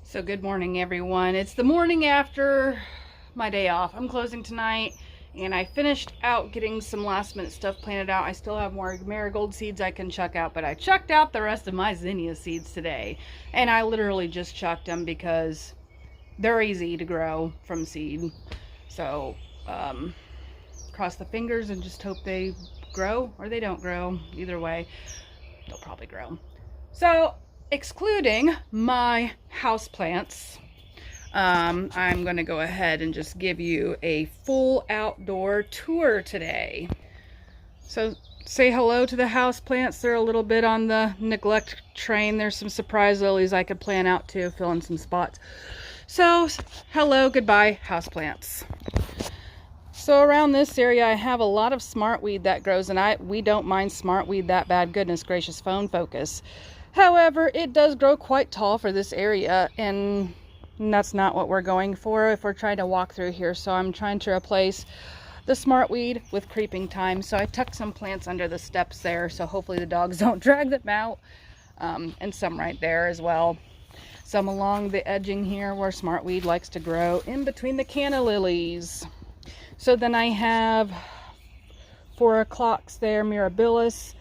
So good morning, everyone. It's the morning after my day off. I'm closing tonight, and I finished out getting some last minute stuff planted out. I still have more marigold seeds I can chuck out, but I chucked out the rest of my zinnia seeds today. And I literally just chucked them because they're easy to grow from seed. So cross the fingers and just hope they grow or they don't grow. Either way, they'll probably grow. So excluding my houseplants, I'm going to go ahead and just give you a full outdoor tour today. So say hello to the houseplants. They're a little bit on the neglect train. There's some surprise lilies I could plant out too, fill in some spots. So hello, goodbye, houseplants. So around this area, I have a lot of smartweed that grows, and we don't mind smartweed that bad. Goodness gracious, phone focus. However, it does grow quite tall for this area, and that's not what we're going for if we're trying to walk through here. So I'm trying to replace the smartweed with creeping thyme. So I tucked some plants under the steps there, so hopefully the dogs don't drag them out, and some right there as well. Some along the edging here where smartweed likes to grow in between the canna lilies. So then I have 4 o'clocks there, mirabilis.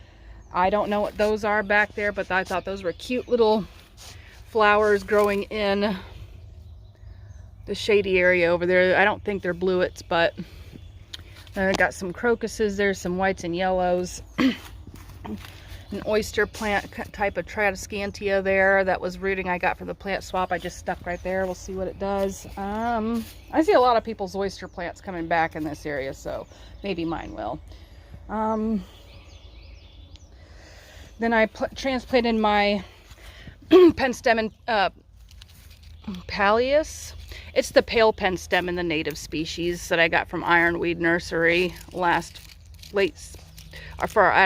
I don't know what those are back there, but I thought those were cute little flowers growing in the shady area over there. I don't think they're bluets, but I got some crocuses. There's some whites and yellows. An oyster plant type of tradescantia there that was rooting I got from the plant swap. I just stuck right there. We'll see what it does. I see a lot of people's oyster plants coming back in this area, so maybe mine will. Then I transplanted my penstemon pallius. It's the pale penstemon, the native species that I got from Ironweed Nursery at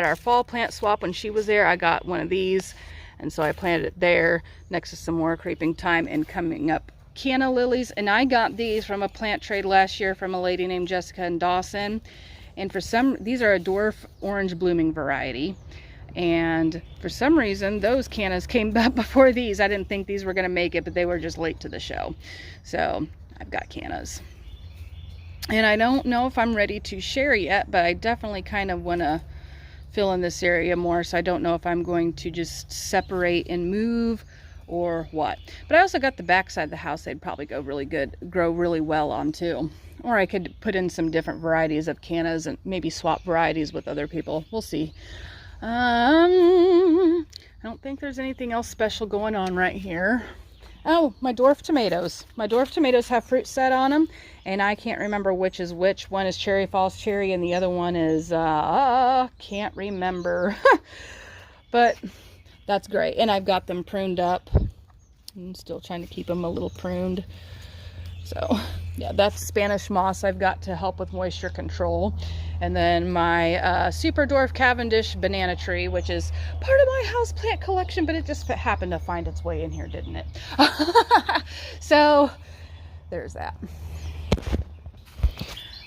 our fall plant swap. When she was there, I got one of these, and so I planted it there next to some more creeping thyme and coming up canna lilies. And I got these from a plant trade last year from a lady named Jessica in Dawson, and these are a dwarf orange blooming variety, and for some reason those cannas came up before these. I didn't think these were going to make it, but they were just late to the show. So I've got cannas, and I don't know if I'm ready to share yet, but I definitely kind of want to fill in this area more. So I don't know if I'm going to just separate and move or what. But I also got the back side of the house they'd probably grow really well on too. Or I could put in some different varieties of cannas and maybe swap varieties with other people. We'll see. I don't think there's anything else special going on right here. Oh, my dwarf tomatoes. My dwarf tomatoes have fruit set on them, and I can't remember which is which. One is Cherry Falls Cherry, and the other one is, can't remember. But that's great. And I've got them pruned up. I'm still trying to keep them a little pruned. So, yeah, that's Spanish moss I've got to help with moisture control. And then my super dwarf Cavendish banana tree, which is part of my houseplant collection, but it just happened to find its way in here, didn't it? So, there's that.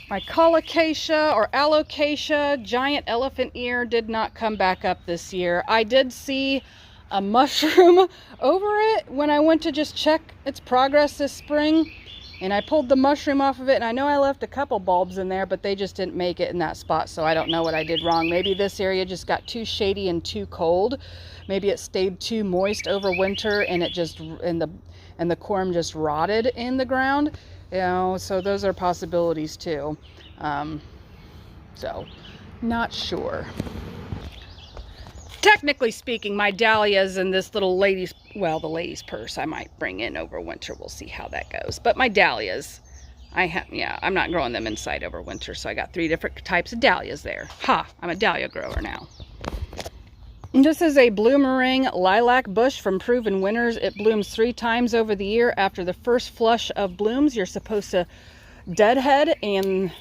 My colocacia or alocacia giant elephant ear did not come back up this year. I did see a mushroom over it when I went to just check its progress this spring. And I pulled the mushroom off of it, and I know I left a couple bulbs in there, but they just didn't make it in that spot, so I don't know what I did wrong. Maybe this area just got too shady and too cold. Maybe it stayed too moist over winter, and it just and the corm just rotted in the ground. You know, so those are possibilities too. So not sure. Technically speaking, my dahlias and this little lady's, well, the lady's purse I might bring in over winter. We'll see how that goes. But my dahlias, I'm not growing them inside over winter. So I got 3 different types of dahlias there. Ha, I'm a dahlia grower now. And this is a bloomerang lilac bush from Proven Winners. It blooms 3 times over the year. After the first flush of blooms, you're supposed to deadhead. And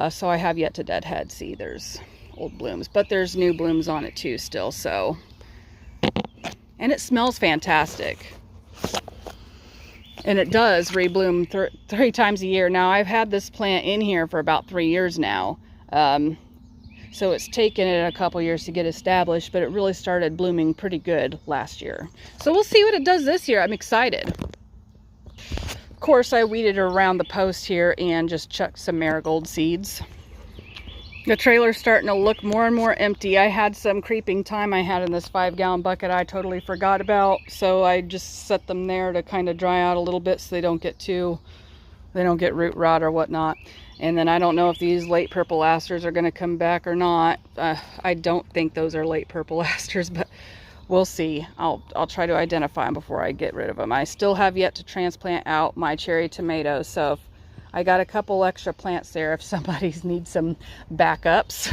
so I have yet to deadhead. See, there's old blooms, but there's new blooms on it too still. So, and it smells fantastic, and it does rebloom 3 times a year. Now I've had this plant in here for about 3 years now. So it's taken it a couple years to get established, but it really started blooming pretty good last year. So we'll see what it does this year. I'm excited. Of course, I weeded around the post here and just chucked some marigold seeds. The trailer's starting to look more and more empty. I had some creeping thyme I had in this 5-gallon bucket I totally forgot about, so I just set them there to kind of dry out a little bit so they don't get root rot or whatnot. And then I don't know if these late purple asters are going to come back or not. I don't think those are late purple asters, but we'll see. I'll try to identify them before I get rid of them. I still have yet to transplant out my cherry tomatoes, so if I got a couple extra plants there if somebody needs some backups.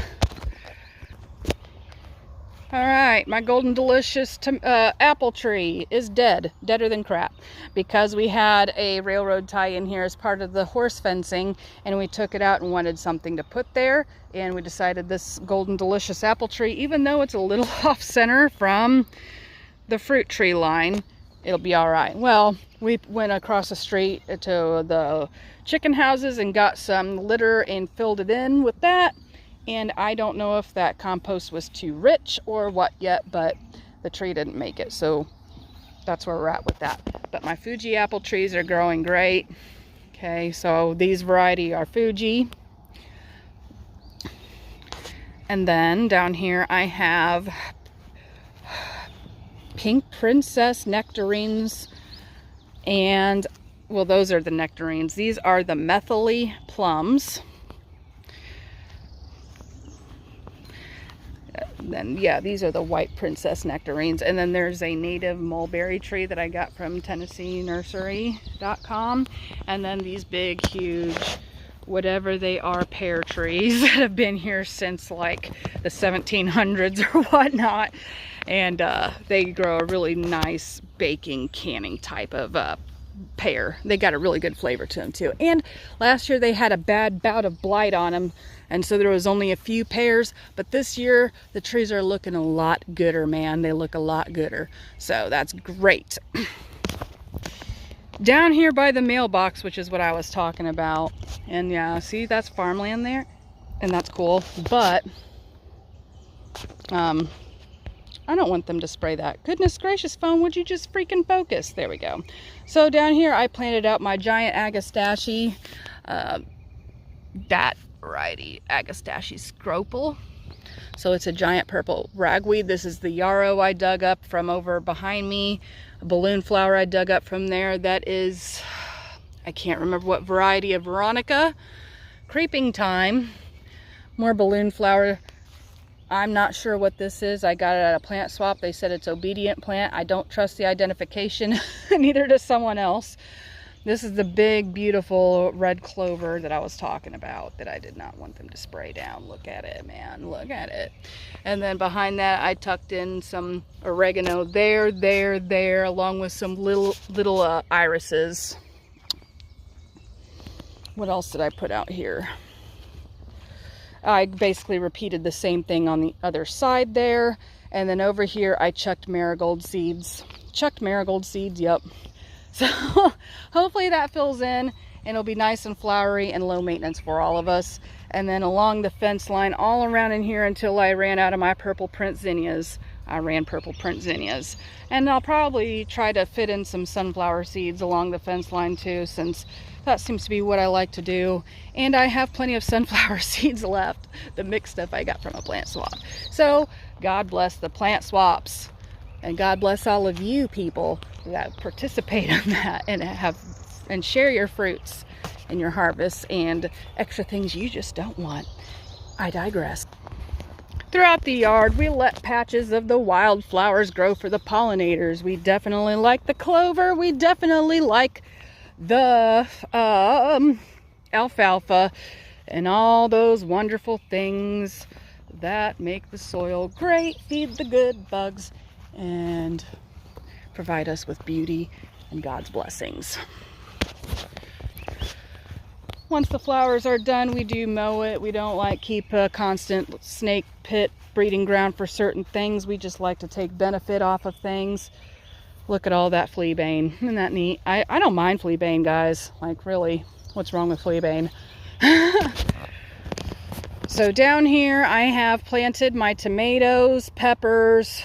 All right, my Golden Delicious apple tree is deader than crap, because we had a railroad tie in here as part of the horse fencing, and we took it out and wanted something to put there, and we decided this Golden Delicious apple tree, even though it's a little off center from the fruit tree line, it'll be all right. Well, we went across the street to the chicken houses and got some litter and filled it in with that. And I don't know if that compost was too rich or what yet, but the tree didn't make it. So that's where we're at with that. But my Fuji apple trees are growing great. Okay, so these variety are Fuji. And then down here I have Pink Princess nectarines. And, well, those are the nectarines. These are the Methyly plums. Then, yeah, these are the White Princess nectarines. And then there's a native mulberry tree that I got from TennesseeNursery.com. And then these big, huge, whatever they are, pear trees that have been here since like the 1700s or whatnot. And they grow a really nice baking, canning type of pear. They got a really good flavor to them too. And last year they had a bad bout of blight on them, and so there was only a few pears, but this year the trees are looking a lot gooder, man. They look a lot gooder, so that's great. Down here by the mailbox, which is what I was talking about, and yeah, see, that's farmland there, and that's cool, but I don't want them to spray that. Goodness gracious, phone, would you just freaking focus? There we go. So down here I planted out my giant Agastache, that variety, Agastache scrople. So it's a giant purple ragweed. This is the yarrow I dug up from over behind me. A balloon flower I dug up from there. That is, I can't remember what variety of Veronica. Creeping thyme. More balloon flower. I'm not sure what this is. I got it at a plant swap. They said it's obedient plant. I don't trust the identification, neither does someone else. This is the big, beautiful red clover that I was talking about that I did not want them to spray down. Look at it, man. Look at it. And then behind that, I tucked in some oregano there, along with some little irises. What else did I put out here? I basically repeated the same thing on the other side there. And then over here, I chucked marigold seeds. Yep. So hopefully that fills in and it'll be nice and flowery and low maintenance for all of us. And then along the fence line, all around in here until I ran out of my purple print zinnias. I ran purple print zinnias. And I'll probably try to fit in some sunflower seeds along the fence line too, since that seems to be what I like to do. And I have plenty of sunflower seeds left, the mixed stuff I got from a plant swap. So God bless the plant swaps. And God bless all of you people that participate in that and share your fruits and your harvests and extra things you just don't want. I digress. Throughout the yard, we let patches of the wildflowers grow for the pollinators. We definitely like the clover. We definitely like the alfalfa and all those wonderful things that make the soil great, feed the good bugs, and provide us with beauty and God's blessings. Once the flowers are done, we do mow it. We don't like keep a constant snake pit breeding ground for certain things. We just like to take benefit off of things. Look at all that fleabane. Isn't that neat? I don't mind fleabane, guys. Like, really, what's wrong with fleabane? So down here I have planted my tomatoes, peppers,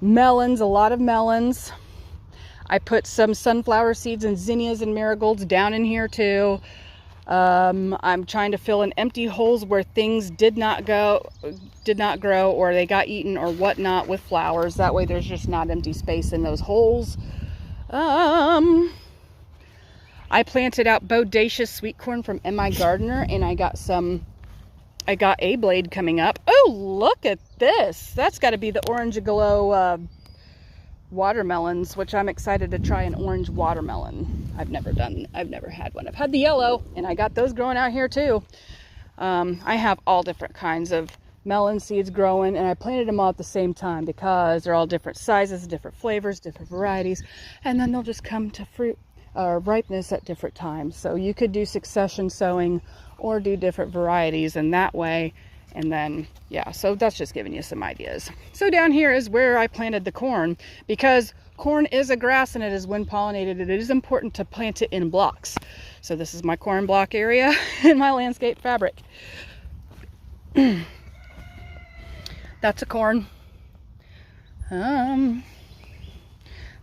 melons, a lot of melons. I put some sunflower seeds and zinnias and marigolds down in here too. I'm trying to fill in empty holes where things did not grow, or they got eaten or whatnot with flowers. That way there's just not empty space in those holes. I planted out bodacious sweet corn from M.I. Gardener, and I got a blade coming up. Oh, look at this. That's got to be the Orange Glow watermelons, which I'm excited to try an orange watermelon. I've never had one. I've had the yellow, and I got those growing out here too. I have all different kinds of melon seeds growing, and I planted them all at the same time because they're all different sizes, different flavors, different varieties, and then they'll just come to fruit or ripeness at different times. So you could do succession sowing or do different varieties in that way. And then, yeah, so that's just giving you some ideas. So down here is where I planted the corn, because corn is a grass and it is wind pollinated. It is important to plant it in blocks. So this is my corn block area in my landscape fabric. That's a corn.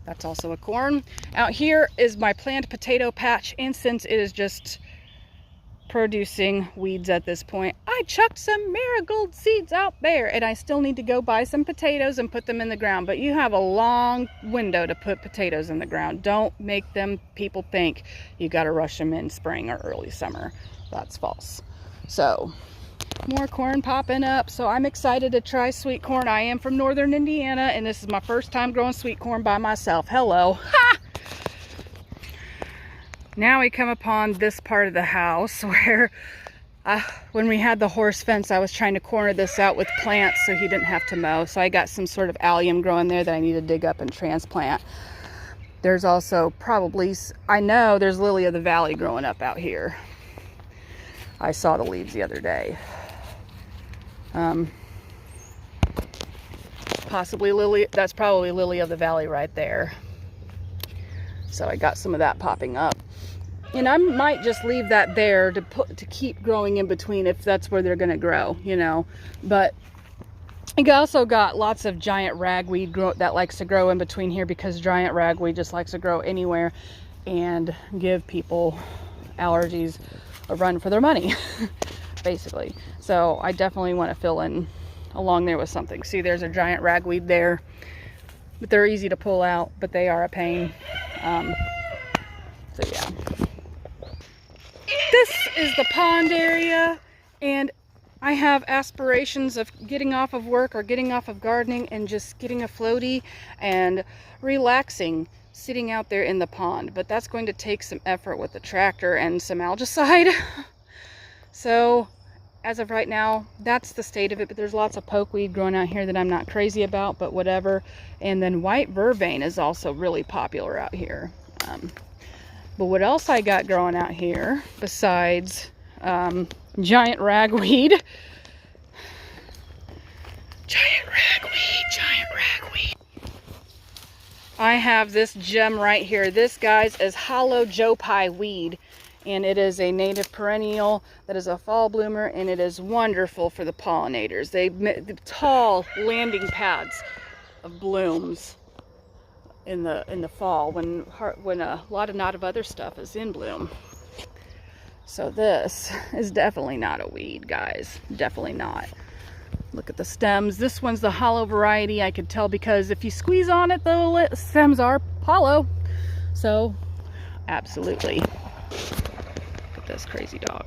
That's also a corn. Out here is my planned potato patch, and since it is just producing weeds at this point, I chucked some marigold seeds out there, and I still need to go buy some potatoes and put them in the ground. But you have a long window to put potatoes in the ground. Don't make them people think you got to rush them in spring or early summer. That's false. So more corn popping up. So I'm excited to try sweet corn. I am from northern Indiana, and this is my first time growing sweet corn by myself. Hello. Ha! Now we come upon this part of the house where when we had the horse fence, I was trying to corner this out with plants so he didn't have to mow. So I got some sort of allium growing there that I need to dig up and transplant. There's also probably, I know there's lily of the valley growing up out here. I saw the leaves the other day. Possibly lily, that's probably lily of the valley right there. So I got some of that popping up. And I might just leave that there to keep growing in between if that's where they're going to grow, you know. But I also got lots of giant ragweed that likes to grow in between here, because giant ragweed just likes to grow anywhere and give people allergies a run for their money, basically. So I definitely want to fill in along there with something. See, there's a giant ragweed there, but they're easy to pull out, but they are a pain. So yeah. This is the pond area, and I have aspirations of getting off of work or getting off of gardening and just getting a floaty and relaxing sitting out there in the pond. But that's going to take some effort with the tractor and some algicide. So as of right now, that's the state of it. But there's lots of pokeweed growing out here that I'm not crazy about, but whatever. And then white vervain is also really popular out here. But what else I got growing out here besides giant ragweed? Giant ragweed. I have this gem right here. This, guys, is hollow Joe Pye weed. And it is a native perennial that is a fall bloomer, and it is wonderful for the pollinators. They make tall landing pads of blooms in the fall when a lot of other stuff is in bloom. So this is definitely not a weed, guys. Definitely not. Look at the stems. This one's the hollow variety. I could tell because if you squeeze on it, the stems are hollow. So absolutely. Look at this crazy dog.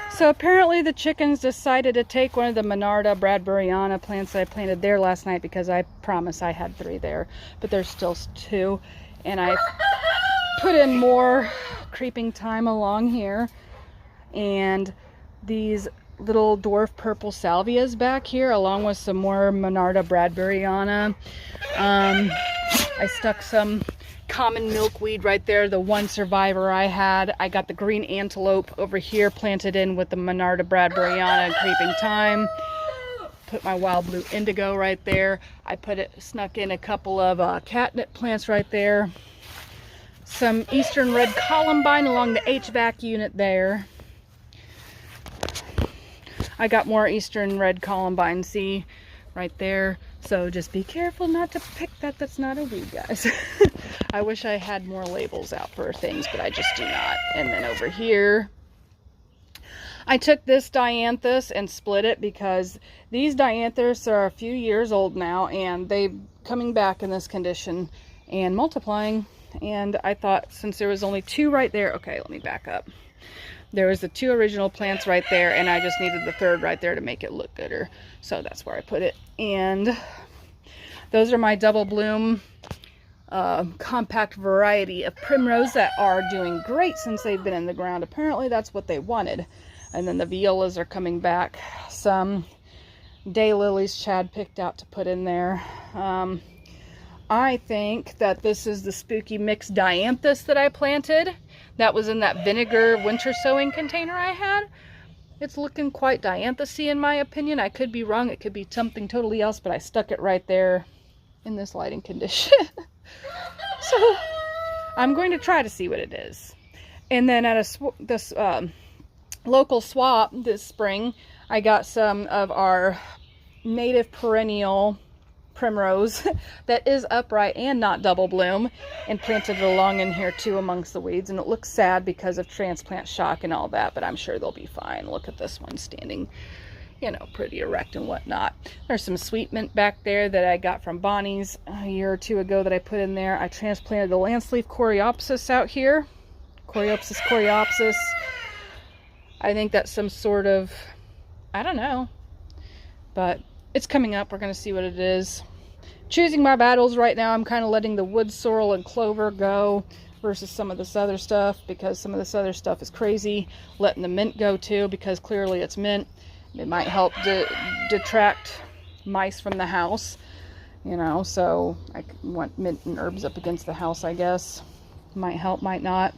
So apparently the chickens decided to take one of the Monarda Bradburyana plants that I planted there last night, because I promise I had 3 there, but there's still 2. And I put in more creeping thyme along here, and these little dwarf purple salvias back here, along with some more Monarda Bradburyana. I stuck some common milkweed right there, the one survivor I had. I got the green antelope over here planted in with the Monarda bradburyana and creeping thyme. Put my wild blue indigo right there. I snuck in a couple of catnip plants right there. Some eastern red columbine along the HVAC unit there. I got more eastern red columbine, see, right there. So just be careful not to pick that. That's not a weed, guys. I wish I had more labels out for things, but I just do not. And then over here, I took this dianthus and split it because these dianthus are a few years old now and they're coming back in this condition and multiplying. And I thought since there was only 2 right there, okay, let me back up. There was the 2 original plants right there and I just needed the 3rd right there to make it look gooder. So that's where I put it. And those are my double bloom compact variety of primrose that are doing great since they've been in the ground. Apparently that's what they wanted. And then the violas are coming back. Some daylilies Chad picked out to put in there. I think that this is the spooky mixed dianthus that I planted. That was in that vinegar winter sowing container I had. It's looking quite dianthus-y in my opinion. I could be wrong. It could be something totally else, but I stuck it right there in this lighting condition. So I'm going to try to see what it is. And then at this local swap this spring, I got some of our native perennial primrose that is upright and not double bloom and planted it along in here too amongst the weeds, and it looks sad because of transplant shock and all that, but I'm sure they'll be fine. Look at this one standing, you know, pretty erect and whatnot. There's some sweet mint back there that I got from Bonnie's a year or 2 ago that I put in there. I transplanted the lance-leaf coreopsis out here. Coreopsis. I think that's some sort of, I don't know, but it's coming up. We're going to see what it is. Choosing my battles right now. I'm kind of letting the wood sorrel and clover go versus some of this other stuff, because some of this other stuff is crazy. Letting the mint go too, because clearly it's mint. It might help detract mice from the house, you know, so I want mint and herbs up against the house, I guess. Might help, might not.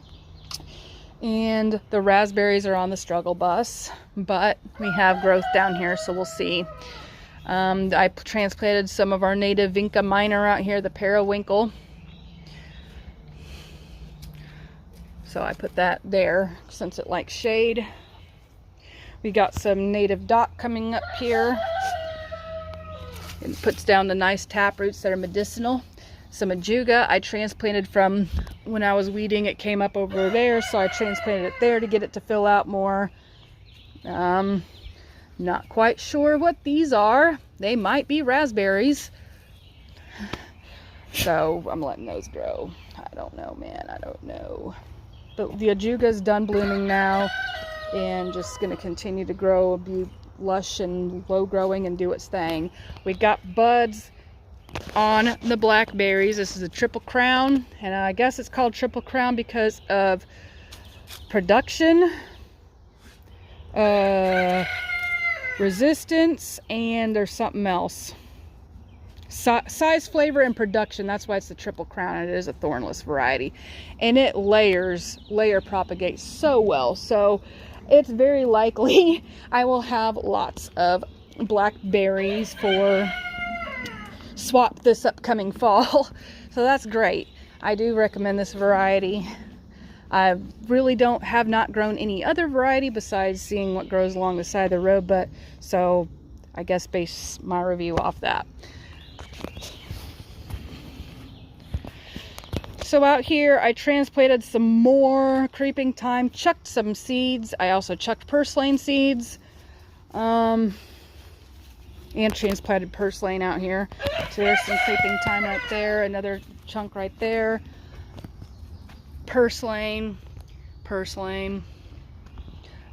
And the raspberries are on the struggle bus, but we have growth down here, so we'll see. I transplanted some of our native Vinca minor out here, the periwinkle. So I put that there since it likes shade. We got some native dock coming up here. It puts down the nice tap roots that are medicinal. Some ajuga I transplanted from when I was weeding. It came up over there, so I transplanted it there to get it to fill out more. Not quite sure what these are. They might be raspberries. So I'm letting those grow. I don't know, man. I don't know. But the ajuga is done blooming now and just going to continue to grow, be lush and low growing and do its thing. We got buds on the blackberries. This is a triple crown, and I guess it's called triple crown because of production, resistance, and there's something else. Size, flavor, and production. That's why it's the triple crown. It is a thornless variety, and it layer propagates so well. So it's very likely I will have lots of blackberries for swap this upcoming fall. So that's great. I do recommend this variety. I really have not grown any other variety besides seeing what grows along the side of the road, but so I guess base my review off that. So out here I transplanted some more creeping thyme, chucked some seeds. I also chucked purslane seeds, and transplanted purslane out here. So there's some creeping thyme right there, another chunk right there. Purslane.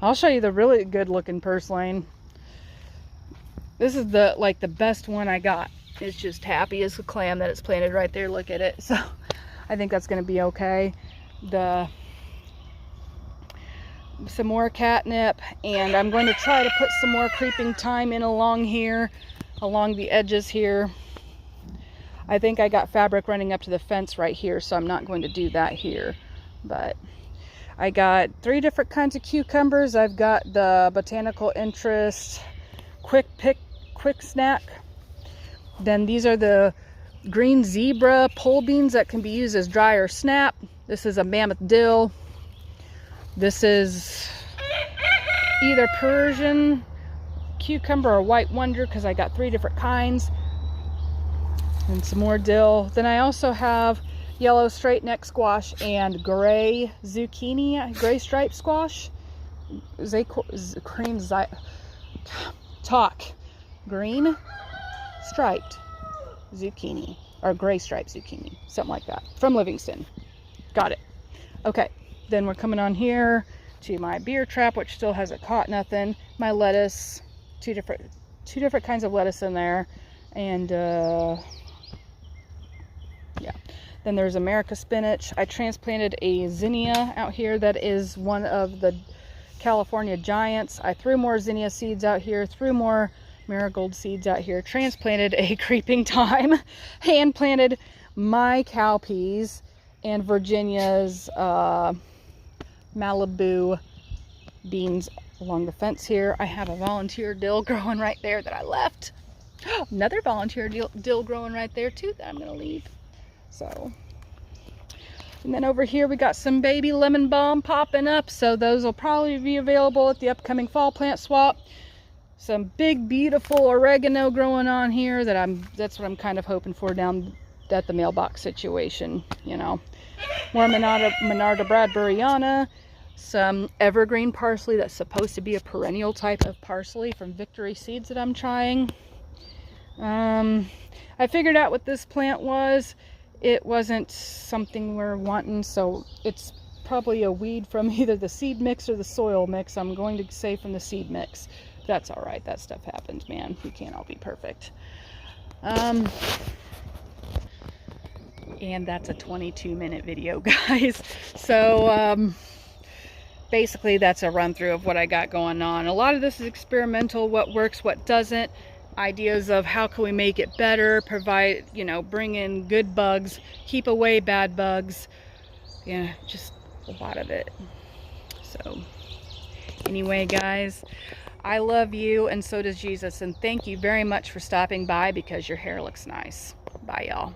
I'll show you the really good looking purslane. This is the best one I got. It's just happy as a clam that it's planted right there. Look at it. So I think that's going to be okay. Some more catnip, and I'm going to try to put some more creeping thyme in along here, along the edges here. I think I got fabric running up to the fence right here, so I'm not going to do that here. But I got 3 different kinds of cucumbers. I've got the botanical interest quick pick, quick snack. Then these are the green zebra pole beans that can be used as dry or snap. This is a mammoth dill. This is either Persian cucumber or white wonder, because I got 3 different kinds. And some more dill. Then I also have yellow straight neck squash and gray zucchini, gray striped squash. Green striped zucchini, or gray striped zucchini, something like that, from Livingston. Got it. Okay, then we're coming on here to my beer trap, which still hasn't caught nothing. My lettuce, two different kinds of lettuce in there, and yeah. Then there's America spinach. I transplanted a zinnia out here that is one of the California giants. I threw more zinnia seeds out here, threw more marigold seeds out here, transplanted a creeping thyme, hand planted my cowpeas and Virginia's Malibu beans along the fence here. I have a volunteer dill growing right there that I left. Another volunteer dill growing right there too that I'm going to leave. So, and then over here we got some baby lemon balm popping up, so those will probably be available at the upcoming fall plant swap. Some big beautiful oregano growing on here that's what I'm kind of hoping for down at the mailbox situation, you know. More Monarda Bradburyana, some evergreen parsley that's supposed to be a perennial type of parsley from Victory Seeds that I'm trying. I figured out what this plant was. It wasn't something we're wanting, so it's probably a weed from either the seed mix or the soil mix. I'm going to say from the seed mix. That's all right. That stuff happens, man. We can't all be perfect. And that's a 22-minute video, guys. So basically that's a run through of what I got going on. A lot of this is experimental, what works, what doesn't. Ideas of how can we make it better, provide, you know, bring in good bugs, keep away bad bugs. Yeah, just a lot of it. So anyway, guys, I love you, and so does Jesus, and thank you very much for stopping by, because your hair looks nice. Bye, y'all.